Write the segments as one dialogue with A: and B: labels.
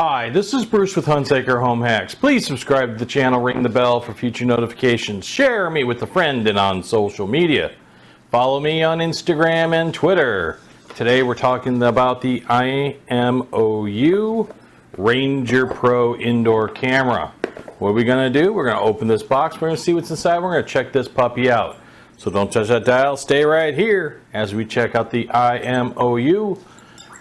A: Hi, this is Bruce with Hunsaker Home Hacks. Please subscribe to the channel, ring the bell for future notifications, share me with a friend and on social media. Follow me on Instagram and Twitter. Today we're talking about the Imou Ranger Pro indoor camera. What are we going to do? We're going to open this box, we're going to see what's inside, we're going to check this puppy out. So don't touch that dial, stay right here as we check out the Imou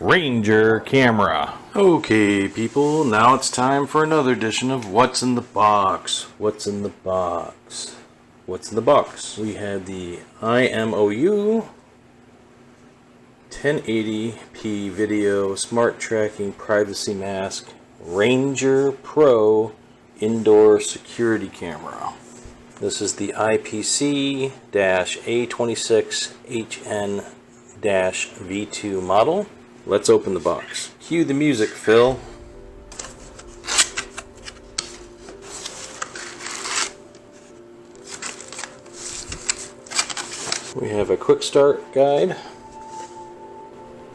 A: Ranger camera. Okay people, now it's time for another edition of What's in the Box. What's in the box? What's in the box? We had the Imou 1080p video smart tracking privacy mask Ranger Pro indoor security camera. This is the IPC A26HN V2 model. Let's open the box. Cue the music, Phil. We have a quick start guide,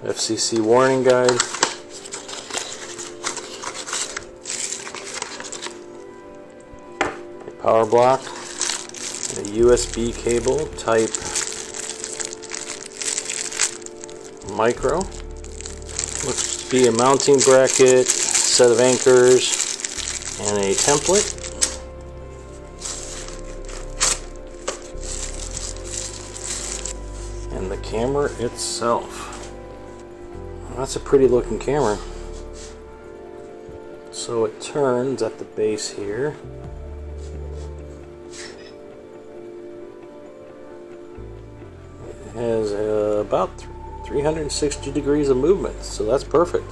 A: FCC warning guide, a power block, a USB cable type micro. Looks to be a mounting bracket, set of anchors, and a template. And the camera itself. Well, that's a pretty looking camera. So it turns at the base here. It has about 360 degrees of movement, so that's perfect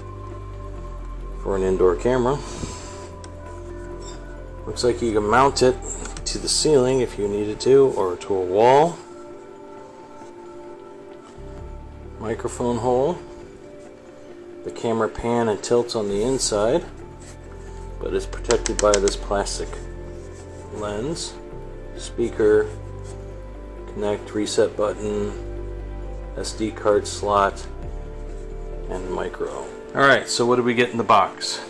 A: for an indoor camera. Looks like you can mount it to the ceiling if you needed to, or to a wall. Microphone hole. The camera pan and tilts on the inside, but is protected by this plastic lens. Speaker, connect, reset button, SD card slot, and micro. Alright, so what do we get in the box?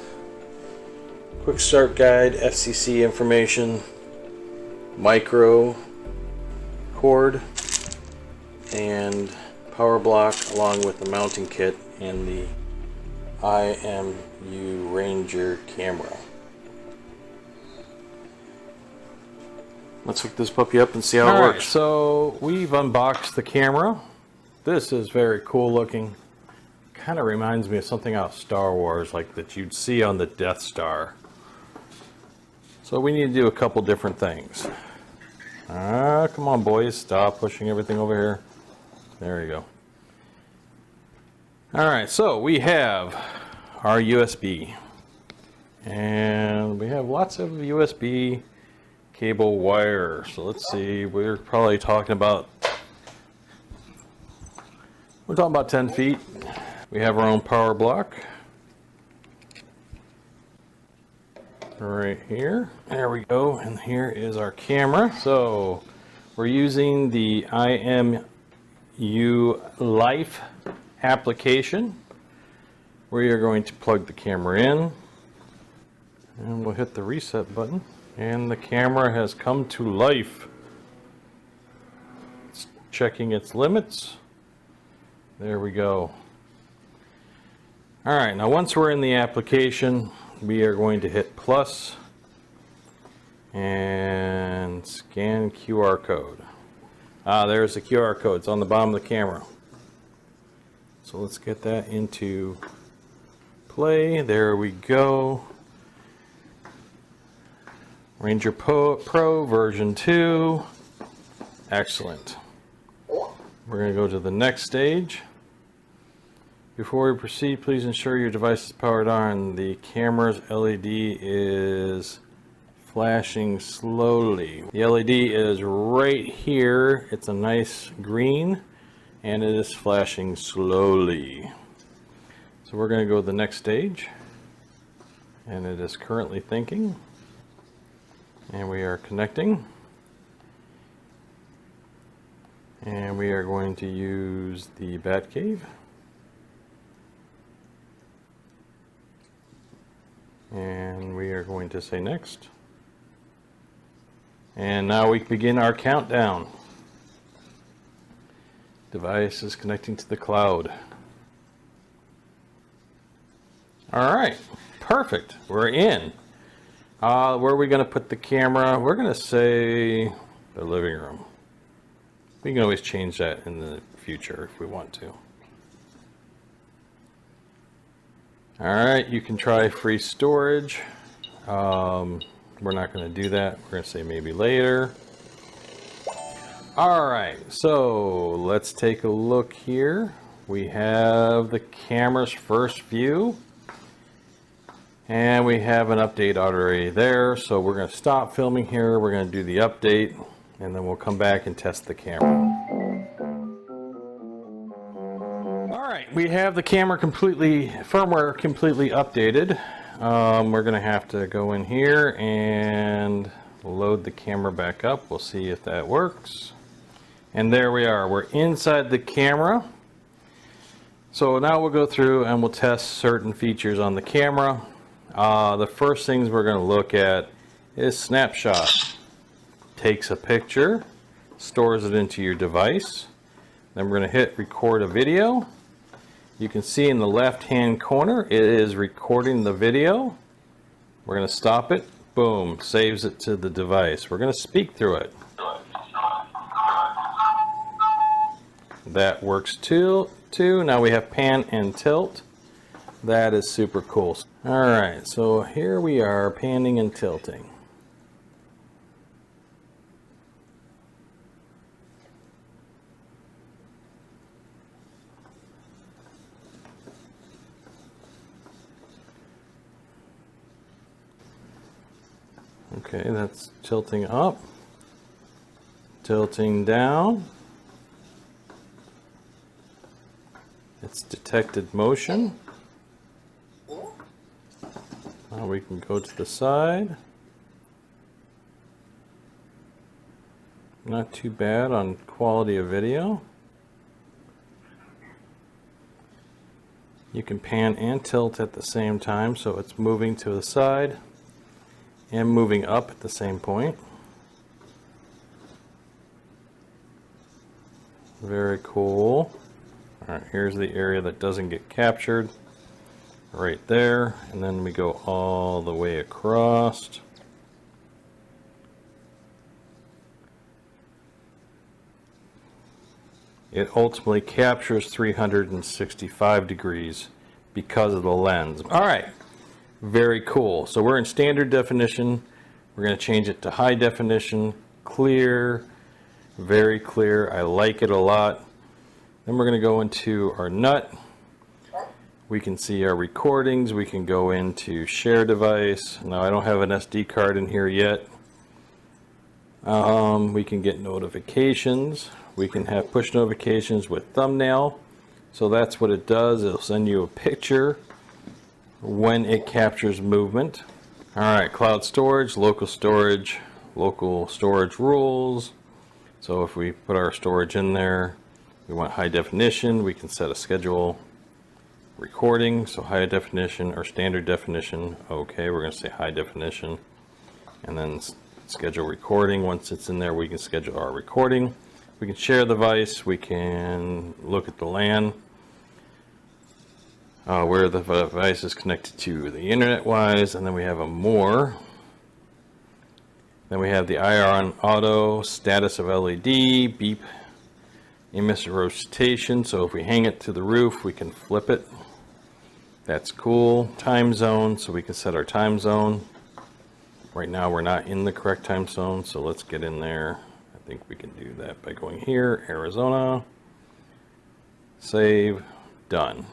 A: Quick start guide, FCC information, micro cord, and power block along with the mounting kit and the Imou Ranger camera. Let's hook this puppy up and see how it works. So we've unboxed the camera. This is very cool looking. Kind of reminds me of something out of Star Wars, like that you'd see on the Death Star. So we need to do a couple different things. Come on boys, stop pushing everything over here. There you go. Alright, so we have our USB. And we have lots of USB cable wire. So let's see, we're probably talking about 10 feet. We have our own power block right here. There we go. And here is our camera. So we're using the Imou Life application. We are going to plug the camera in, and we'll hit the reset button, and the camera has come to life. It's checking its limits. There we go. Alright, now once we're in the application, we are going to hit plus and scan QR code. There's the QR code. It's on the bottom of the camera. So let's get that into play. There we go. Ranger Pro version 2. Excellent. We're going to go to the next stage. Before we proceed, please ensure your device is powered on. The camera's LED is flashing slowly. The LED is right here. It's a nice green, and it is flashing slowly. So we're going to go to the next stage, and it is currently thinking, and we are connecting. And we are going to use the Batcave. And we are going to say next. And now we begin our countdown. Device is connecting to the cloud. All right, perfect. We're in. Where are we going to put the camera? We're going to say the living room. We can always change that in the future if we want to. All right, you can try free storage. We're not going to do that. We're going to say maybe later. All right, so let's take a look here. We have the camera's first view. And we have an update already there. So we're going to stop filming here. We're going to do the update. And then we'll come back and test the camera. All right, we have the camera firmware completely updated. We're going to have to go in here and load the camera back up. We'll see if that works. And there we are. We're inside the camera. So now we'll go through and we'll test certain features on the camera. The first things we're going to look at is snapshot. Takes a picture, stores it into your device. Then we're going to hit record a video. You can see in the left-hand corner, it is recording the video. We're going to stop it. Boom, saves it to the device. We're going to speak through it. That works too. Now we have pan and tilt. That is super cool. All right, so here we are panning and tilting. Okay, that's tilting up, tilting down. It's detected motion. Now we can go to the side. Not too bad on quality of video. You can pan and tilt at the same time, so it's moving to the side and moving up at the same point. Very cool. All right, here's the area that doesn't get captured. Right there, and then we go all the way across. It ultimately captures 365 degrees because of the lens. All right, very cool. So we're in standard definition. We're going to change it to high definition, clear, very clear. I like it a lot. Then we're going to go into our NUT. We can see our recordings. We can go into share device. Now I don't have an SD card in here yet. We can get notifications. We can have push notifications with thumbnail. So that's what it does. It'll send you a picture when it captures movement. All right, cloud storage, local storage rules. So if we put our storage in there, we want high definition, we can set a schedule recording, so high definition or standard definition. Okay, we're going to say high definition, and then schedule recording. Once it's in there, we can schedule our recording. We can share the device. We can look at the LAN, where the device is connected to the internet wise, and then we have a more. Then we have the IR on auto, status of LED, beep, image rotation. So if we hang it to the roof, we can flip it. That's cool. Time zone, so we can set our time zone. Right now we're not in the correct time zone, so let's get in there. I think we can do that by going here, Arizona, save, done.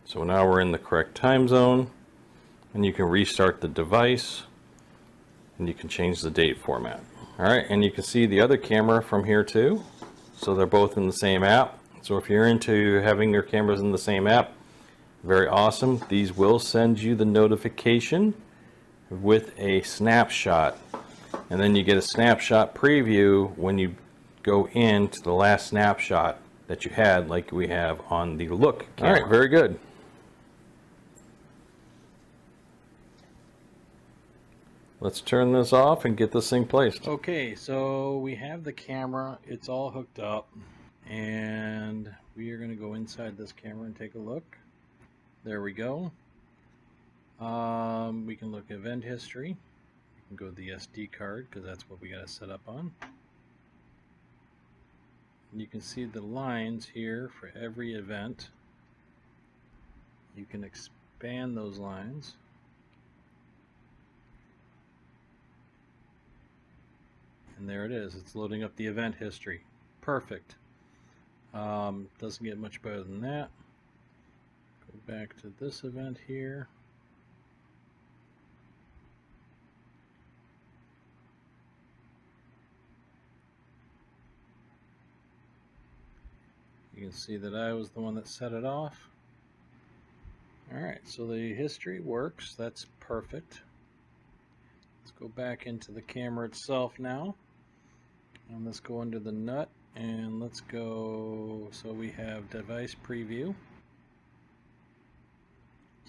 A: So now we're in the correct time zone, and you can restart the device, and you can change the date format. All right, and you can see the other camera from here too. So they're both in the same app. So if you're into having your cameras in the same app, very awesome. These will send you the notification with a snapshot, and then you get a snapshot preview when you go into the last snapshot that you had, like we have on the Look camera. All right, very good. Let's turn this off and get this thing placed. Okay, so we have the camera. It's all hooked up. And we are going to go inside this camera and take a look. There we go. We can look at event history. We can go to the SD card because that's what we got to set up on. And you can see the lines here for every event. You can expand those lines. And there it is. It's loading up the event history. Perfect. Doesn't get much better than that. Go back to this event here. You can see that I was the one that set it off. Alright, so the history works. That's perfect. Let's go back into the camera itself now. And let's go under the nut and let's go. So we have device preview.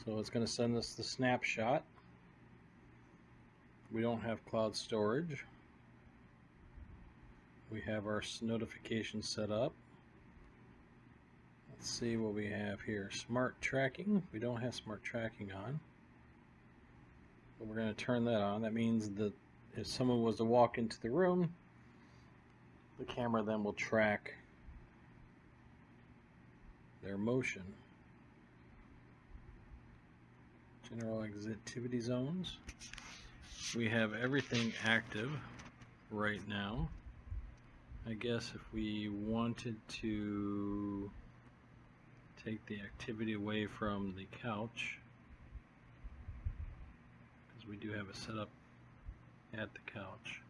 A: So it's going to send us the snapshot. We don't have cloud storage. We have our notifications set up. Let's see what we have here. Smart tracking. We don't have smart tracking on. But we're going to turn that on. That means that if someone was to walk into the room, the camera then will track their motion. General activity zones. We have everything active right now. I guess if we wanted to take the activity away from the couch, because we do have it set up at the couch.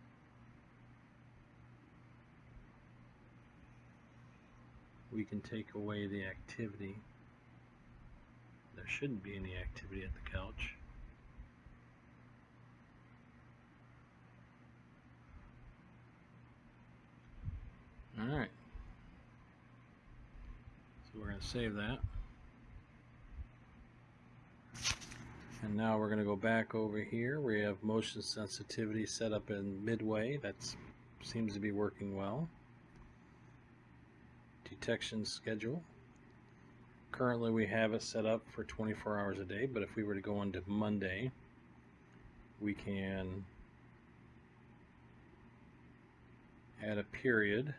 A: We can take away the activity. There shouldn't be any activity at the couch. Alright. So we're going to save that. And now we're going to go back over here. We have motion sensitivity set up in midway. That seems to be working well. Detection schedule. Currently we have it set up for 24 hours a day, but if we were to go into Monday, we can add a period.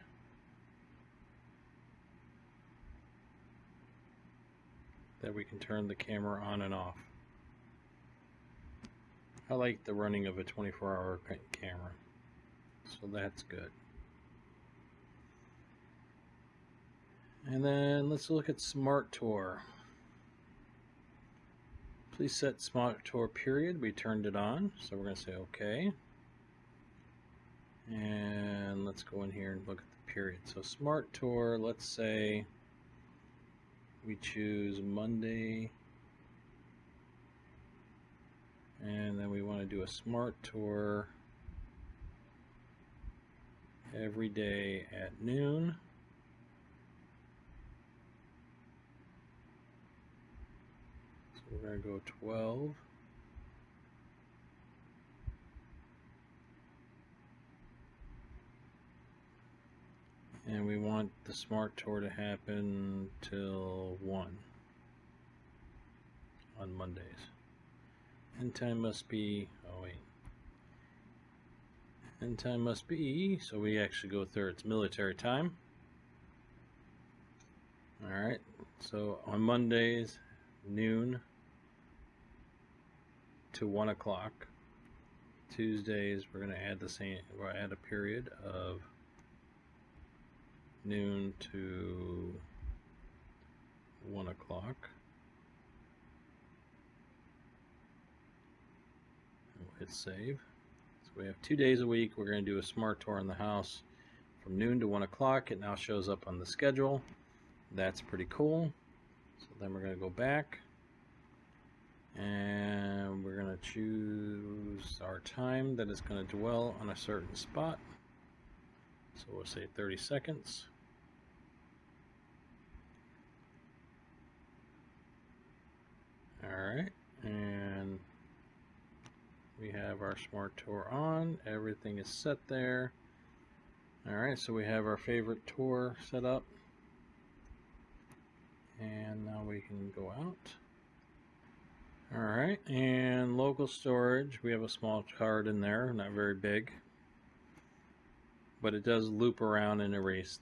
A: That we can turn the camera on and off. I like the running of a 24-hour camera, so that's good. And then let's look at Smart Tour. Please set Smart Tour period. We turned it on, so we're going to say OK. And let's go in here and look at the period. So Smart Tour, let's say we choose Monday, and then we want to do a Smart Tour every day at noon. So we're going to go 12. And we want the Smart Tour to happen till 1 on Mondays. End time must be, oh wait. End time must be, so we actually go through, it's military time. Alright, so on Mondays, noon to 1 o'clock. Tuesdays, we're going to add the same, we'll add a period of noon to 1 o'clock. We'll hit save. So we have 2 days a week. We're going to do a Smart Tour in the house from noon to 1 o'clock. It now shows up on the schedule. That's pretty cool. So then we're going to go back and we're going to choose our time that is going to dwell on a certain spot. So we'll say 30 seconds. Alright, and We have our smart tour on. Everything is set there. Alright, so we have our favorite tour set up. And now we can go out. Alright, and local storage. We have a small card in there, not very big. But it does loop around and erase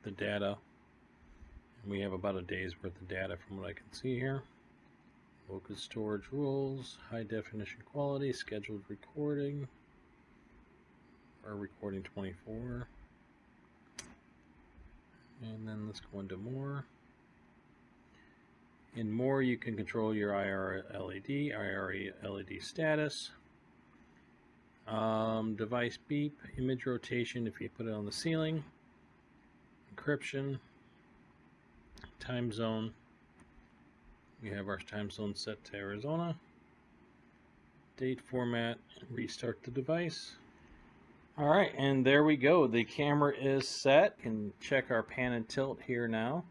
A: the data. And we have about a day's worth of data from what I can see here. Local storage rules, high definition quality, scheduled recording, or recording 24. And then let's go into more. In more, you can control your IR LED status, device beep, image rotation if you put it on the ceiling, encryption, time zone. We have our time zone set to Arizona. Date format, restart the device. Alright, and there we go. The camera is set. You can check our pan and tilt here now.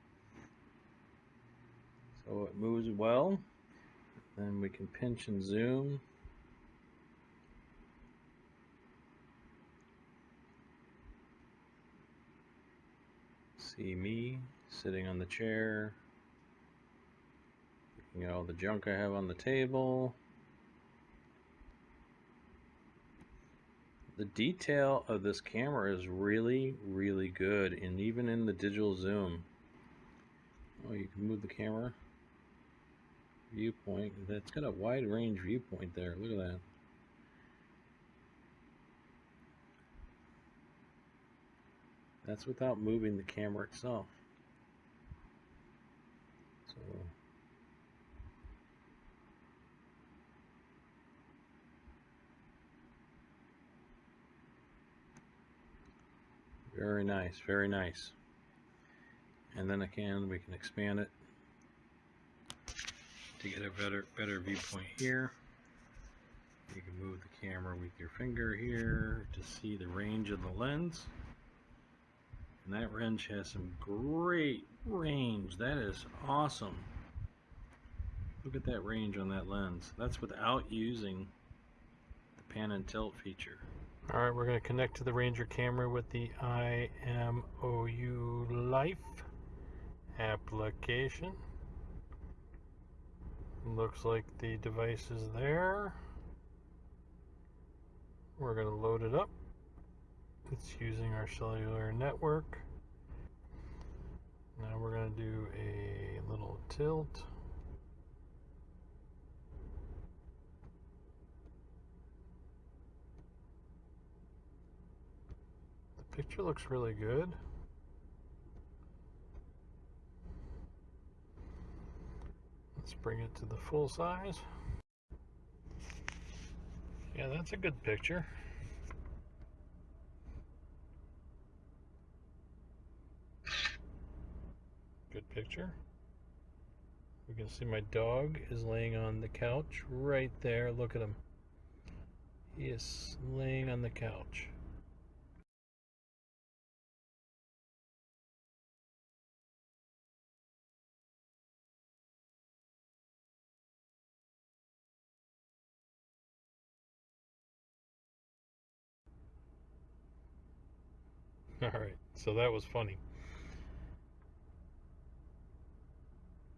A: So it moves well. Then we can pinch and zoom. See me sitting on the chair. Looking at all the junk I have on the table. The detail of this camera is really, really good, and even in the digital zoom. Oh, you can move the camera viewpoint. That's got a wide range viewpoint there. Look at that. That's without moving the camera itself. So very nice, very nice. And then again, we can expand it to get a better viewpoint here. You can move the camera with your finger here to see the range of the lens. And that wrench has some great range. That is awesome. Look at that range on that lens. That's without using the pan and tilt feature. Alright, we're going to connect to the Ranger camera with the Imou Life application. Looks like the device is there. We're going to load it up. It's using our cellular network. Now we're going to do a little tilt. The picture looks really good. Let's bring it to the full size. Yeah, that's a good picture. Good picture. We can see my dog is laying on the couch right there. Look at him. He is laying on the couch. Alright, so that was funny.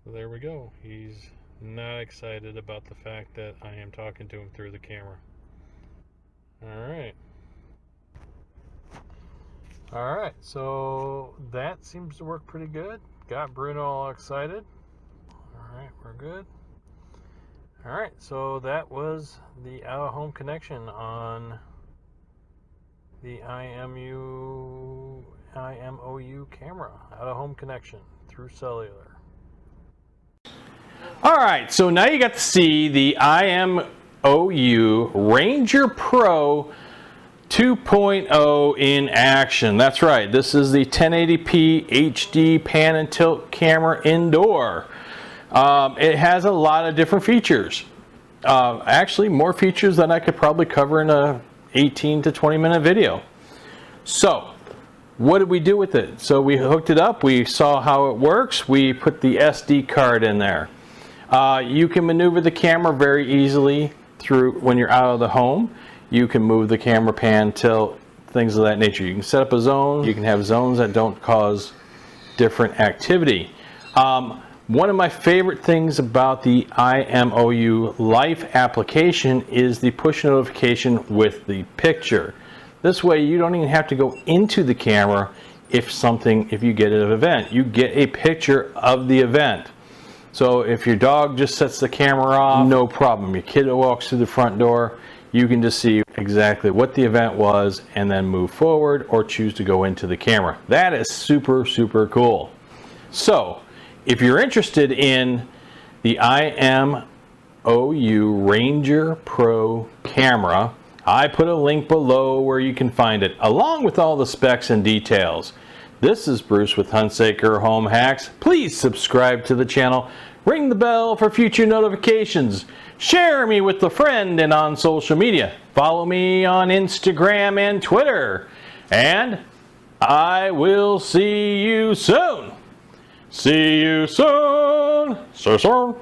A: So there we go. He's not excited about the fact that I am talking to him through the camera. Alright. Alright, so that seems to work pretty good. Got Bruno all excited. Alright, we're good. Alright, so that was the out-of-home connection on the Imou camera. Out-of-home connection through cellular. Alright, so now you got to see the Imou Ranger Pro 2.0 in action. That's right, this is the 1080p HD pan and tilt camera indoor. It has a lot of different features. Actually, more features than I could probably cover in a 18 to 20 minute video. So, what did we do with it? So we hooked it up, we saw how it works, we put the SD card in there. You can maneuver the camera very easily through when you're out of the home. You can move the camera pan, tilt, things of that nature. You can set up a zone. You can have zones that don't cause different activity. One of my favorite things about the Imou Life application is the push notification with the picture. This way you don't even have to go into the camera if you get an event. You get a picture of the event. So if your dog just sets the camera off, no problem. Your kid walks through the front door, you can just see exactly what the event was and then move forward or choose to go into the camera. That is super, super cool. So if you're interested in the Imou Ranger Pro camera, I put a link below where you can find it, along with all the specs and details. This is Bruce with Hunsaker Home Hacks. Please subscribe to the channel, ring the bell for future notifications, share me with a friend and on social media. Follow me on Instagram and Twitter. And I will see you soon. See you soon. So soon.